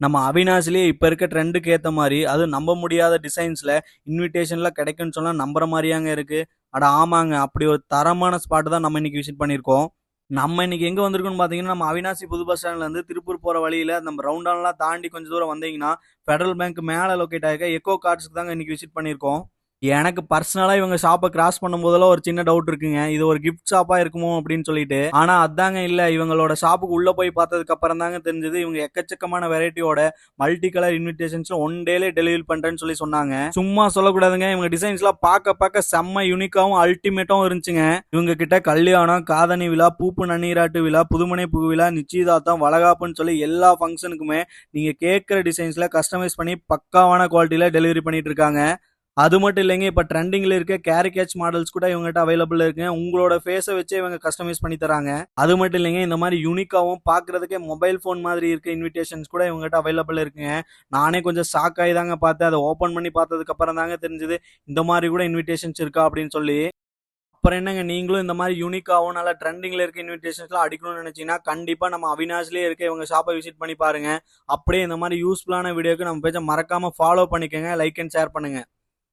நம்ம அவினாஷ்லயே இப்ப இருக்க ட்ரெண்டுக்கு ஏத்த மாதிரி அது நம்ப முடியாத டிசைன்ஸ்ல இன்விடேஷன்ல கிடைக்குன்னு சொன்னா நம்புற மாதிரியாங்க இருக்கு. அட ஆமாங்க, அப்படி ஒரு தரமான ஸ்பாட் தான் நம்ம இன்னைக்கு விசிட் பண்ணியிருக்கோம். நம்ம இன்னைக்கு எங்க வந்திருக்கோம்னு பாத்தீங்கன்னா, நம்ம அவினாசி புது பஸ் ஸ்டாண்ட்ல இருந்து திருப்பூர் போற வழியில நம்ம ரவுண்டான்லாம் தாண்டி கொஞ்சம் தூரம் வந்தீங்கன்னா ஃபெடரல் பேங்க் மேல லொக்கேட் ஆயிருக்க எக்கோ கார்ட்ஸ்க்கு தாங்க இன்னைக்கு விசிட் பண்ணியிருக்கோம். எனக்கு பர்சனலா இவங்க ஷாப்பை கிராஸ் பண்ணும் போதெல்லாம் ஒரு சின்ன டவுட் இருக்குங்க, இது ஒரு கிஃப்ட் ஷாப்பா இருக்குமோ அப்படின்னு சொல்லிட்டு. ஆனா அதாங்க இல்ல, இவங்களோட ஷாப்புக்கு உள்ள போய் பார்த்ததுக்கு அப்புறம் தாங்க தெரிஞ்சது இவங்க எக்கச்சக்கமான வெரைட்டியோட மல்டி கலர் இன்விடேஷன்ஸ் ஒன் டேலே டெலிவரி பண்றேன்னு சொல்லி சொன்னாங்க. சும்மா சொல்லக்கூடாதுங்க, இவங்க டிசைன்ஸ் எல்லாம் பார்க்க செம்ம யூனிக்காவும் அல்டிமேட்டாவும் இருந்துச்சுங்க. இவங்க கிட்ட கல்யாணம், காதணி விழா, பூப்பு நன்னீராட்டு விழா, புதுமனை புகு விழா, நிச்சயதார்த்தம், வளகாப்புன்னு சொல்லி எல்லா ஃபங்க்ஷனுக்குமே நீங்க கேட்கிற டிசைன்ஸ்ல கஸ்டமைஸ் பண்ணி பக்காவான குவாலிட்டியில டெலிவரி பண்ணிட்டு இருக்காங்க. அது மட்டும் இல்லைங்க, இப்ப ட்ரெண்டிங்ல இருக்க கேரி கேட்ச் மாடல்ஸ் கூட இவங்ககிட்ட அவைலபிள் இருக்குங்க. உங்களோட ஃபேஸை வச்சு இவங்க கஸ்டமைஸ் பண்ணி தராங்க. அது மட்டும் இல்லைங்க, இந்த மாதிரி யூனிக்காவும் பாக்குறதுக்கே மொபைல் போன் மாதிரி இருக்க இன்விடேஷன்ஸ் கூட இவங்ககிட்ட அவைலபிள் இருக்குங்க. நானே கொஞ்சம் ஷாக் ஆகி தாங்க பார்த்தேன். அதை ஓபன் பண்ணி பார்த்ததுக்கு அப்புறம் தாங்க தெரிஞ்சது இந்த மாதிரி கூட இன்விடேஷன்ஸ் இருக்கா அப்படின்னு சொல்லி. அப்புறம் என்னங்க, நீங்களும் இந்த மாதிரி யூனிக்காவும் நல்ல ட்ரெண்டிங்ல இருக்க இன்விடேஷன்ஸ்லாம் அடிக்கணும்னு நினைச்சீங்கன்னா கண்டிப்பா நம்ம அவினாஷ்லயே இருக்க இவங்க ஷாப்பை விசிட் பண்ணி பாருங்க. அப்படியே இந்த மாதிரி யூஸ்ஃபுல்லான வீடியோக்கு நம்ம பேஜை மறக்காம ஃபாலோ பண்ணிக்கோங்க, லைக் அண்ட் ஷேர் பண்ணுங்க.